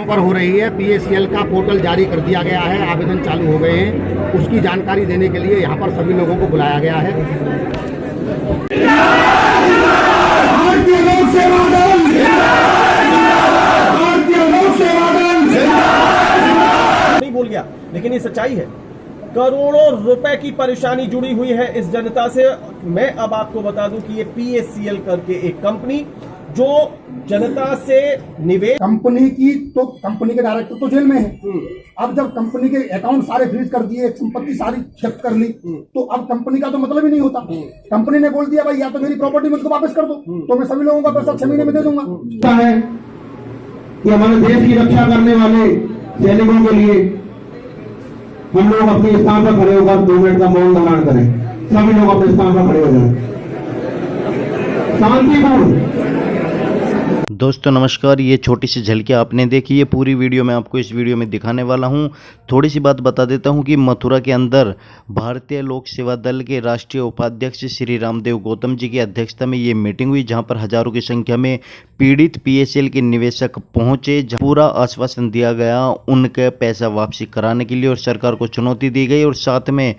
पर हो रही है। पीएसीएल का पोर्टल जारी कर दिया गया है, आवेदन चालू हो गए हैं। उसकी जानकारी देने के लिए यहाँ पर सभी लोगों को बुलाया गया है। भारतीय लोक सेवा दल, भारतीय लोक सेवा दल नहीं बोल गया, लेकिन ये सच्चाई है। करोड़ों रुपए की परेशानी जुड़ी हुई है इस जनता से। मैं अब आपको बता दूं कि ये पीएसीएल करके एक कंपनी जो जनता से निवेश, कंपनी की तो कंपनी के डायरेक्टर तो जेल में है। अब जब कंपनी के अकाउंट सारे फ्रीज कर दिए, संपत्ति सारी जब्त कर ली, तो अब कंपनी का तो मतलब ही नहीं होता। कंपनी ने बोल दिया भाई या तो मेरी प्रॉपर्टी मुझको वापस कर दो, तो मैं सभी लोगों का पैसा 6 महीने में दे दूंगा। है कि हमारे देश की रक्षा करने वाले सैनिकों के लिए हम लोग अपने स्थान पर खड़े होकर 2 मिनट का मौन धारण करें। सभी लोग अपने स्थान पर खड़े हो जाएं। शांतिपूर्ण। दोस्तों नमस्कार, ये छोटी सी झलकियाँ आपने देखी। ये पूरी वीडियो मैं आपको इस वीडियो में दिखाने वाला हूँ। थोड़ी सी बात बता देता हूँ कि मथुरा के अंदर भारतीय लोक सेवा दल के राष्ट्रीय उपाध्यक्ष श्री रामदेव गौतम जी की अध्यक्षता में ये मीटिंग हुई, जहाँ पर हजारों की संख्या में पीड़ित पीएसीएल के निवेशक पहुँचे। पूरा आश्वासन दिया गया उनके पैसा वापसी कराने के लिए और सरकार को चुनौती दी गई और साथ में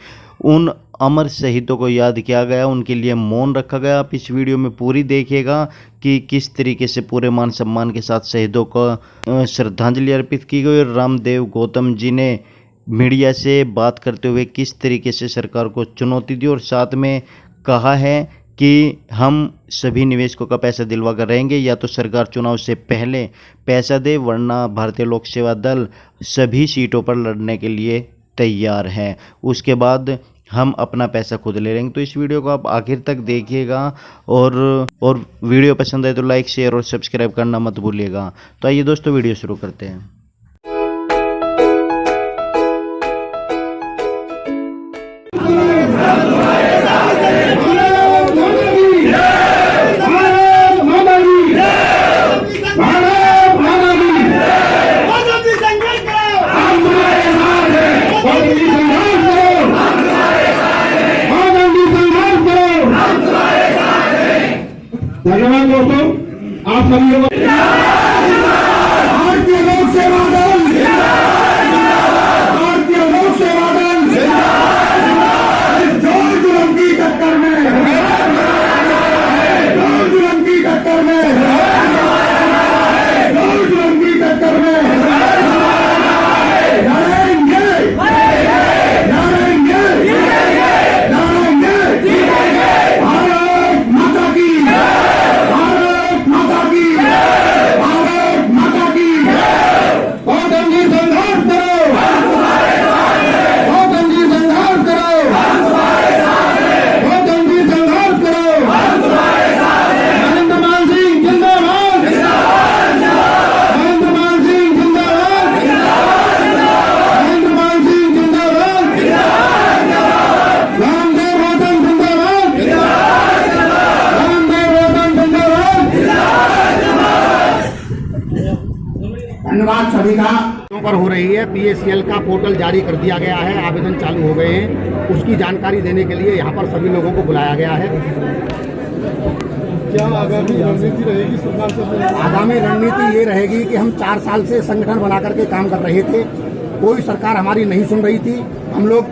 उन अमर शहीदों को याद किया गया, उनके लिए मौन रखा गया। आप इस वीडियो में पूरी देखिएगा कि किस तरीके से पूरे मान सम्मान के साथ शहीदों को श्रद्धांजलि अर्पित की गई और रामदेव गौतम जी ने मीडिया से बात करते हुए किस तरीके से सरकार को चुनौती दी और साथ में कहा है कि हम सभी निवेशकों का पैसा दिलवा कर रहेंगे, या तो सरकार चुनाव से पहले पैसा दे, वरना भारतीय लोक सेवा दल सभी सीटों पर लड़ने के लिए तैयार है। उसके बाद हम अपना पैसा खुद ले लेंगे। तो इस वीडियो को आप आखिर तक देखिएगा और वीडियो पसंद आए तो लाइक, शेयर और सब्सक्राइब करना मत भूलिएगा। तो आइए दोस्तों वीडियो शुरू करते हैं। धन्यवाद दोस्तों, आप सभी लोग। भारतीय लोक सेवा दल, भारतीय लोक सेवा दल जोर जुलम की टक्कर में, जोर जुलम की टक्कर में, जोर जुलम की टक्कर में लड़ेंगे, लड़ेंगे, लड़ेंगे। भारत माता की, भारत माता की, भारत माता की। गौतम जी संघर्ष करो, गौतम जी संघर्ष करो, गौतम जी संघर्ष करो। नरेंद्र मान सिंह जिंदाबाद, नरेंद्र मान सिंह जिंदाबाद, नरेंद्र मान सिंह जिंदाबाद, रामदेव गौतम जिंदाबाद, रामदेव गौतम जिंदाबाद। धन्यवाद सभी का। पर हो रही है। पीएसीएल का पोर्टल जारी कर दिया गया है, आवेदन चालू हो गए हैं। उसकी जानकारी देने के लिए यहाँ पर सभी लोगों को बुलाया गया है। क्या आगामी रणनीति रहेगी सरकार से? आगामी रणनीति ये रहेगी कि हम 4 साल से संगठन बना करके काम कर रहे थे, कोई सरकार हमारी नहीं सुन रही थी। हम लोग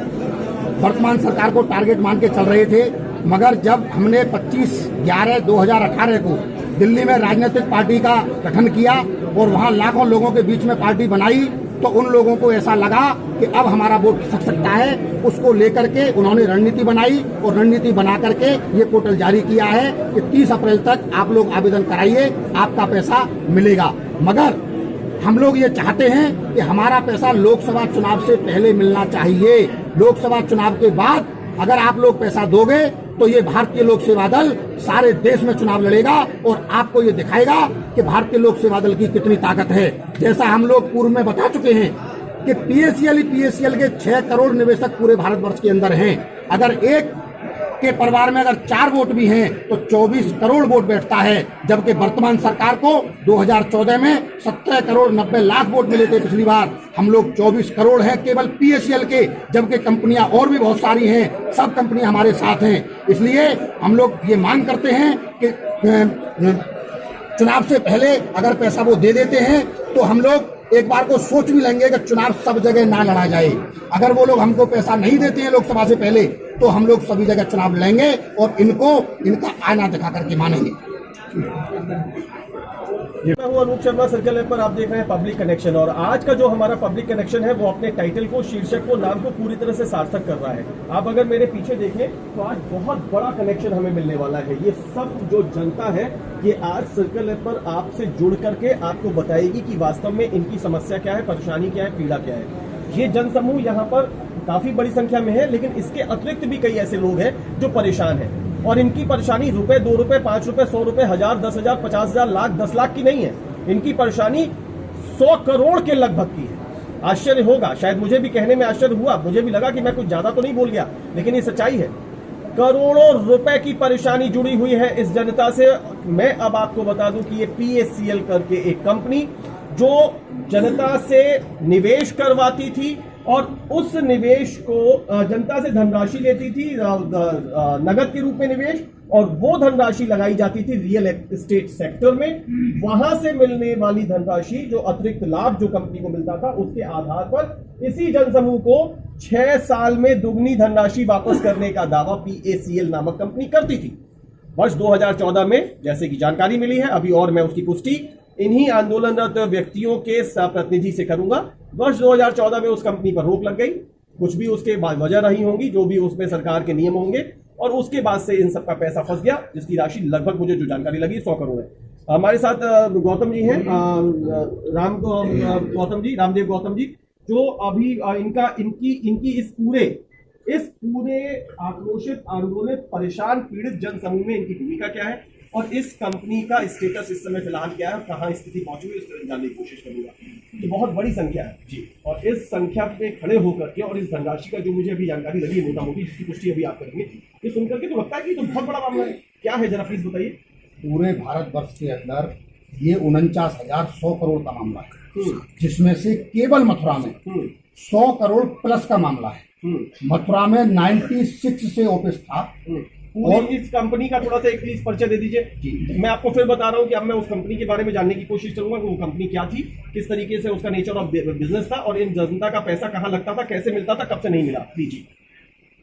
वर्तमान सरकार को टारगेट मान के चल रहे थे, मगर जब हमने 25/11/2018 को दिल्ली में राजनीतिक पार्टी का गठन किया और वहां लाखों लोगों के बीच में पार्टी बनाई, तो उन लोगों को ऐसा लगा कि अब हमारा वोट खिसक सकता है। उसको लेकर के उन्होंने रणनीति बनाई और रणनीति बना करके ये पोर्टल जारी किया है कि 30 अप्रैल तक आप लोग आवेदन कराइए, आपका पैसा मिलेगा। मगर हम लोग ये चाहते हैं कि हमारा पैसा लोकसभा चुनाव से पहले मिलना चाहिए। लोकसभा चुनाव के बाद अगर आप लोग पैसा दोगे तो ये भारतीय लोक सेवा दल सारे देश में चुनाव लड़ेगा और आपको ये दिखाएगा कि भारतीय लोक सेवा दल की कितनी ताकत है। जैसा हम लोग पूर्व में बता चुके हैं कि पीएसीएल के 6 करोड़ निवेशक पूरे भारतवर्ष के अंदर हैं। अगर एक के परिवार में अगर 4 वोट भी हैं तो 24 करोड़ वोट बैठता है, जबकि वर्तमान सरकार को 2014 में 17 करोड़ 90 लाख वोट मिले थे पिछली बार। हम लोग 24 करोड़ हैं केवल पीएसीएल के, जबकि कंपनियां और भी बहुत सारी हैं, सब कंपनियां हमारे साथ हैं। इसलिए हम लोग ये मांग करते हैं कि चुनाव से पहले अगर पैसा वो दे देते हैं तो हम लोग एक बार को सोच भी लेंगे कि चुनाव सब जगह ना लड़ा जाए। अगर वो लोग हमको पैसा नहीं देते हैं लोकसभा से पहले, तो हम लोग सभी जगह चुनाव लड़ेंगे और इनको इनका आईना दिखा करके मानेंगे। मैं हूं अनूप शर्मा, सर्कल ऐप पर आप देख रहे हैं पब्लिक कनेक्शन। और आज का जो हमारा पब्लिक कनेक्शन है वो अपने टाइटल को, शीर्षक को, नाम को पूरी तरह से सार्थक कर रहा है। आप अगर मेरे पीछे देखें तो आज बहुत बड़ा कनेक्शन हमें मिलने वाला है। ये सब जो जनता है ये आज सर्कल ऐप पर आपसे जुड़ करके आपको बताएगी कि वास्तव में इनकी समस्या क्या है, परेशानी क्या है, पीड़ा क्या है। ये जनसमूह यहाँ पर काफी बड़ी संख्या में है, लेकिन इसके अतिरिक्त भी कई ऐसे लोग हैं जो परेशान हैं और इनकी परेशानी रुपए, 2 रुपए, 5 रुपए, 100 रुपए, 1000, 10,000, 50,000, लाख, 10 लाख की नहीं है। इनकी परेशानी 100 करोड़ के लगभग की है। आश्चर्य होगा, शायद मुझे भी कहने में आश्चर्य हुआ, मुझे भी लगा कि मैं कुछ ज्यादा तो नहीं बोल गया, लेकिन ये सच्चाई है। करोड़ों रुपए की परेशानी जुड़ी हुई है इस जनता से। मैं अब आपको बता दूं कि ये PACL करके एक कंपनी जो जनता से निवेश करवाती थी और उस निवेश को जनता से धनराशि लेती थी, नगद के रूप में निवेश, और वो धनराशि लगाई जाती थी रियल एस्टेट सेक्टर में। वहां से मिलने वाली धनराशि, जो अतिरिक्त लाभ जो कंपनी को मिलता था, उसके आधार पर इसी जनसमूह को 6 साल में दुगनी धनराशि वापस करने का दावा PACL नामक कंपनी करती थी। वर्ष 2014 में, जैसे कि जानकारी मिली है अभी, और मैं उसकी पुष्टि इन्हीं आंदोलनरत व्यक्तियों के प्रतिनिधि से करूंगा, वर्ष 2014 में उस कंपनी पर रोक लग गई। कुछ भी उसके बाद वजह रही होंगी, जो भी उसमें सरकार के नियम होंगे, और उसके बाद से इन सबका पैसा फंस गया, जिसकी राशि लगभग मुझे जो जानकारी लगी 100 करोड़ है। हमारे साथ गौतम जी हैं, रामदेव गौतम जी, जो अभी इनकी इस पूरे आक्रोशित, आंदोलित, परेशान, पीड़ित जनसमूह में इनकी भूमिका क्या है और इस कंपनी का स्टेटस इस समय फिलहाल क्या है, कहाँ स्थिति पहुंची हुई, इस जानने की कोशिश करूंगा। तो बहुत बड़ी संख्या है जी, और इस संख्या पे खड़े होकर के और इस धनराशि का जो मुझे अभी जानकारी लगी मोटा मोटी, जिसकी पुष्टि अभी आप करेंगे, ये सुनकर के तो लगता है कि तो बहुत बड़ा मामला है। क्या है, जरा प्लीज बताइए। पूरे भारतवर्ष के अंदर ये 49,100 करोड़ का मामला है, जिसमें से केवल मथुरा में 100 करोड़ प्लस का मामला है। मथुरा में 96 से ऑफिस था। और इस कंपनी का थोड़ा सा एक प्लीज परिचय दे दीजिए। मैं आपको फिर बता रहा हूं कि अब मैं उस कंपनी के बारे में जानने की कोशिश करूंगा कि वो कंपनी क्या थी, किस तरीके से उसका नेचर ऑफ बिजनेस था, और इन जनता का पैसा कहां लगता था, कैसे मिलता था, कब से नहीं मिला। लीजिए।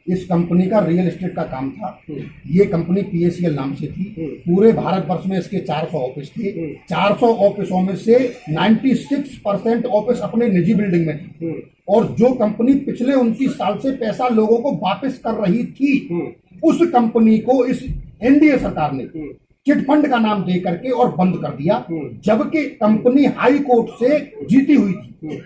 इस कंपनी का रियल एस्टेट का काम था। ये कंपनी PACL नाम से थी। पूरे भारतवर्ष में इसके 400 ऑफिस थे। 400 ऑफिसों में से 96% ऑफिस अपने निजी बिल्डिंग में थे। और जो कंपनी पिछले 29 साल से पैसा लोगों को वापस कर रही थी, उस कंपनी को इस NDA सरकार ने चिट फंड का नाम दे करके और बंद कर दिया, जबकि कंपनी हाई कोर्ट से जीती हुई थी।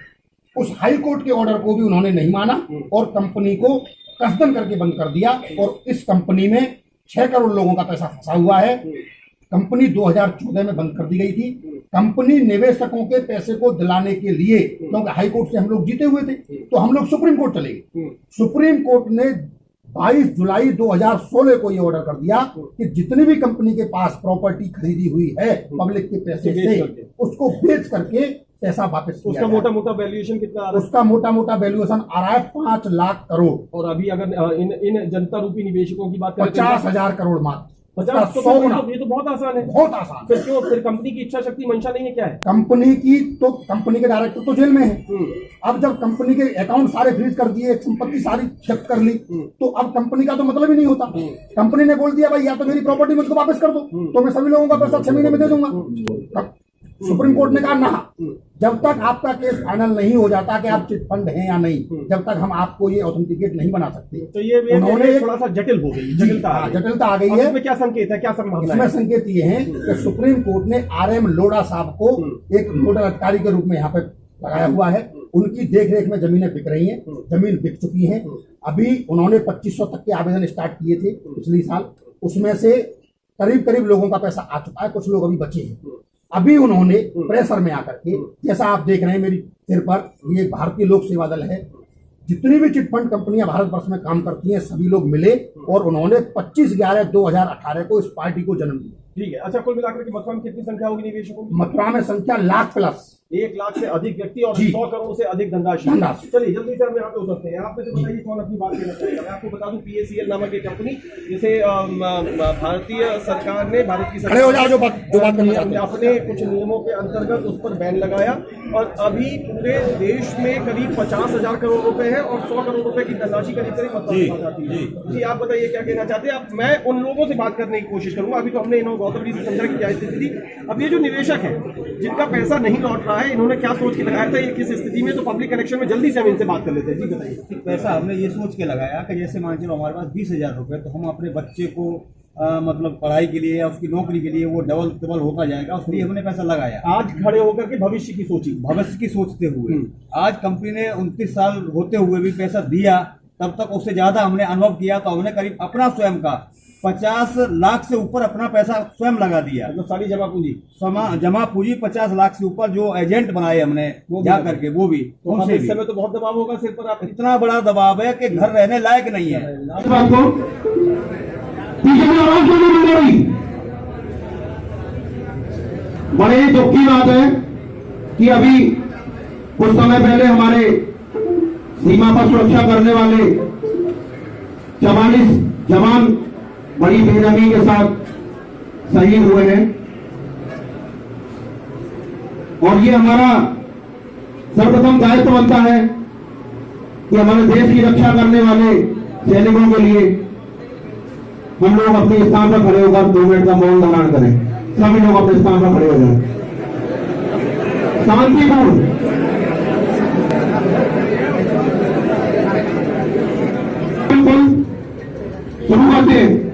उस हाई कोर्ट के ऑर्डर को भी उन्होंने नहीं माना और कंपनी को कसदन करके बंद कर दिया। और इस कंपनी में 6 करोड़ लोगों का पैसा फंसा हुआ है। कंपनी 2014 में बंद कर दी गई थी। कंपनी निवेशकों के पैसे को दिलाने के लिए, क्योंकि हाई कोर्ट से हम लोग जीते हुए थे, तो हम लोग सुप्रीम कोर्ट चले गए। सुप्रीम कोर्ट ने 22 जुलाई 2016 को ये ऑर्डर कर दिया कि जितनी भी कंपनी के पास प्रॉपर्टी खरीदी हुई है पब्लिक के पैसे से, उसको बेच करके पैसा वापस। उसका मोटा मोटा वैल्यूएशन कितना आ रहा है? उसका मोटा मोटा वैल्यूएशन आ रहा है 5 लाख करोड़। और अभी अगर इन जनता रूपी निवेशकों की बात करें, 50,000 करोड़ मात्र। 50 तो 100 गुना। ये तो बहुत आसान है, बहुत आसान। फिर क्यों? फिर कंपनी की इच्छा शक्ति, मंशा नहीं है, क्या है? कंपनी के डायरेक्टर तो जेल में है। अब जब कंपनी के अकाउंट सारे फ्रीज कर दिए, संपत्ति सारी जब्त कर ली, तो अब कंपनी का तो मतलब ही नहीं होता। कंपनी ने बोल दिया भाई या तो मेरी प्रॉपर्टी मुझको वापस कर दो, तो मैं सभी लोगों का पैसा 6 महीने में दे दूंगा। सुप्रीम कोर्ट ने कहा ना, जब तक आपका केस फाइनल नहीं हो जाता कि आप चिट फंड हैं या नहीं, जब तक हम आपको ये ऑथेंटिकेट नहीं बना सकते। तो ये उन्होंने थोड़ा सा जटिल हो गई, जटिलता आ गई है। इसमें क्या संकेत है, क्या संभावना है? इसमें संकेत ये है कि सुप्रीम कोर्ट ने RM लोढ़ा साहब को एक नोडल अधिकारी के रूप में यहाँ पे लगाया हुआ है। उनकी देखरेख में जमीनें बिक रही हैं, जमीन बिक चुकी है। अभी उन्होंने 2500 तक के आवेदन स्टार्ट किए थे पिछले साल, उसमें से करीब लोगों का पैसा आ चुका है, कुछ लोग अभी बचे हैं। अभी उन्होंने प्रेशर में आकर के, जैसा आप देख रहे हैं मेरी सिर पर, ये भारतीय लोक सेवा दल है, जितनी भी चिटफंड कंपनियां भारतवर्ष में काम करती हैं सभी लोग मिले और उन्होंने 25/11/2018 को इस पार्टी को जन्म दिया। ठीक है। अच्छा, कुल मिलाकर के मथुरा में कितनी संख्या होगी निवेशकों की? मथुरा में संख्या लाख प्लस। 1 लाख से अधिक व्यक्ति और जी। 100 करोड़ से अधिक धनराशि। धनराशि। चलिए जल्दी से हम यहाँ पे उतरते हैं। आप में से बताइए कौन अपनी बात कहना चाहेगा। मैं आपको बता दूं PACL नामक एक कंपनी जिसे भारतीय सरकार ने, भारत की खड़े हो जाओ, जो बात करना चाहते हैं। अपने कुछ नियमों के अंतर्गत उस पर बैन लगाया और अभी पूरे देश में करीब 50,000 करोड़ रुपए है और 100 करोड़ रुपए की धनराशि करीब जाती है। जी आप बताइए क्या कहना चाहते हैं आप। मैं उन लोगों से बात करने की कोशिश करूंगा। अभी तो हमने इन्होंने गौतम जी से समझा कि क्या स्थिति थी। अब ये जो निवेशक है जिनका पैसा नहीं लौट रहा है, इन्होंने क्या सोच के लगाया था, ये किस स्थिति में, तो पब्लिक कनेक्शन में जल्दी से हम इनसे बात कर लेते हैं। जी बताइए। पैसा हमने ये सोच के लगाया कि जैसे मान चलो हमारे पास 20,000 रुपये, तो हम अपने बच्चे को मतलब पढ़ाई के लिए या उसकी नौकरी के लिए वो डबल होता जाएगा, उसके लिए हमने पैसा लगाया। आज खड़े होकर के भविष्य की सोची, भविष्य की सोचते हुए आज कंपनी ने 29 साल होते हुए भी पैसा दिया, तब तक उससे ज्यादा हमने अनुभव किया, तो हमने करीब अपना स्वयं का 50 लाख से ऊपर अपना पैसा स्वयं लगा दिया। मतलब सारी जमा पूंजी जमा पूंजी 50 लाख से ऊपर जो एजेंट बनाए हमने जा करके, वो भी तो उनसे इस भी। समय तो बहुत दबाव होगा सिर पर आप। इतना बड़ा दबाव है कि घर रहने लायक नहीं है। इस बात को पीछे से आवाज क्यों नहीं मिल रही? बड़े ही दुख की बात है कि अभी कुछ समय पहले हमारे सीमा पर सुरक्षा करने वाले 44 जवान बड़ी बेरहमी के साथ शहीद हुए हैं और ये हमारा सर्वप्रथम दायित्व बनता है कि हमारे देश की रक्षा करने वाले सैनिकों के लिए हम लोग अपने स्थान पर खड़े होकर 2 मिनट का मौन धारण करें। सभी लोग अपने स्थान पर खड़े हो जाएं। शांतिपूर्ण शुरू करते हैं।